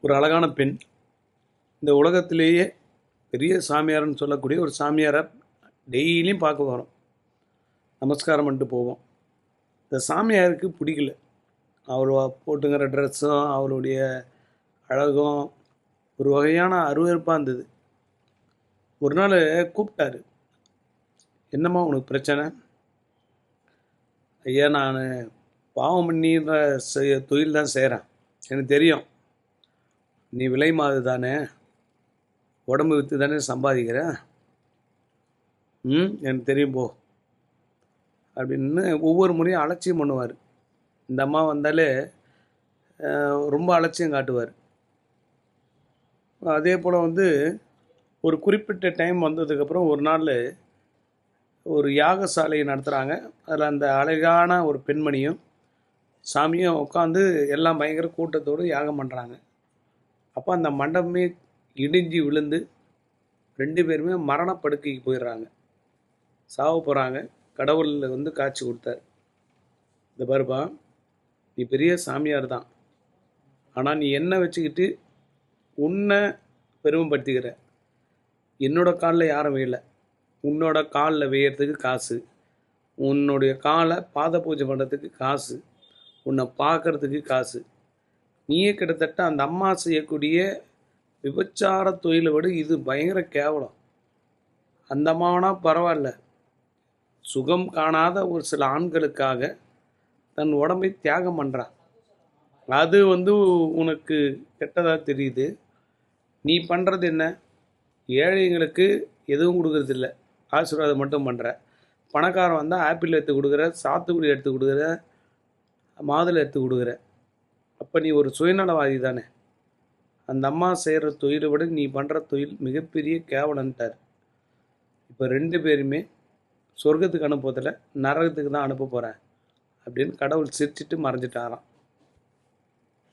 ஒரு அழகான பெண். இந்த உலகத்திலேயே பெரிய சாமியார்னு சொல்லக்கூடிய ஒரு சாமியாரை டெய்லியும் பார்க்க வரோம், நமஸ்காரம் பண்ணிட்டு போவோம். இந்த சாமியாருக்கு பிடிக்கல அவர் போட்டுங்கிற ட்ரெஸ்ஸும் அவருடைய அழகும் ஒரு வகையான அருவருப்பாக இருந்தது. ஒரு நாள் கூப்பிட்டாரு, என்னம்மா உனக்கு பிரச்சனை? ஐயா, நான் பாவம் பண்ணின்ற தொழில் தான் செய்கிறேன், எனக்கு தெரியும். நீ விலை மாது தானே, உடம்பு விற்று தானே சம்பாதிக்கிற. எனக்கு தெரியும் போ அப்படின்னு ஒவ்வொரு முறையும் அலட்சியம் பண்ணுவார். இந்த அம்மா வந்தாலே ரொம்ப அலட்சியம் காட்டுவார். அதே போல் ஒரு குறிப்பிட்ட டைம் வந்ததுக்கப்புறம் ஒரு நாள் ஒரு யாகசாலையை நடத்துகிறாங்க. அதில் அந்த அழகான ஒரு பெண்மணியும் சாமியும் உட்காந்து எல்லாம் பயங்கர கூட்டத்தோடு யாகம் பண்ணுறாங்க. அப்போ அந்த மண்டபமே இடிஞ்சு விழுந்து 2 பேருமே மரணப்படுக்கைக்கு போயிடுறாங்க, சாவ போகிறாங்க. கடவுள் காட்சி கொடுத்தார். இந்த பாருப்பா, நீ பெரிய சாமியார் தான், ஆனால் நீ என்ன வச்சுக்கிட்டு உன்னை பெருமைப்படுத்திக்கிற. என்னோட காலில் யாரும் வேயலை, உன்னோட காலில் வேயறதுக்கு காசு, உன்னுடைய காலை பாத பூஜை பண்ணுறதுக்கு காசு, உன்னை பார்க்குறதுக்கு காசு. நீயே கிட்டத்தட்ட அந்த அம்மா செய்யக்கூடிய விபச்சார தொழிலை விட இது பயங்கர கேவலம். அந்த அம்மாவனா பரவாயில்ல, சுகம் காணாத ஒரு சில ஆண்களுக்காக தன் உடம்பை தியாகம் பண்ணுறான். அது உனக்கு கெட்டதாக தெரியுது. நீ பண்ணுறது என்ன? ஏழைங்களுக்கு எதுவும் கொடுக்கறதில்ல, ஆசீர்வாதம் மட்டும் பண்ணுற. பணக்காரன் வந்தால் ஆப்பிள் எடுத்து கொடுக்குற, சாத்துக்குடி எடுத்து கொடுக்குற, மாதுளை எடுத்து கொடுக்குற. அப்போ நீ ஒரு சுயநலவாதி தானே. அந்த அம்மா செய்கிற தொழிலை விட நீ பண்ணுற தொழில் மிகப்பெரிய கேவலன்ட்டார். இப்போ 2 பேருமே சொர்க்கத்துக்கு அனுப்புவதில் நரகத்துக்கு தான் அனுப்ப போகிறேன் அப்படின்னு கடவுள் சிரிச்சிட்டு மறைஞ்சிட்டாராம்.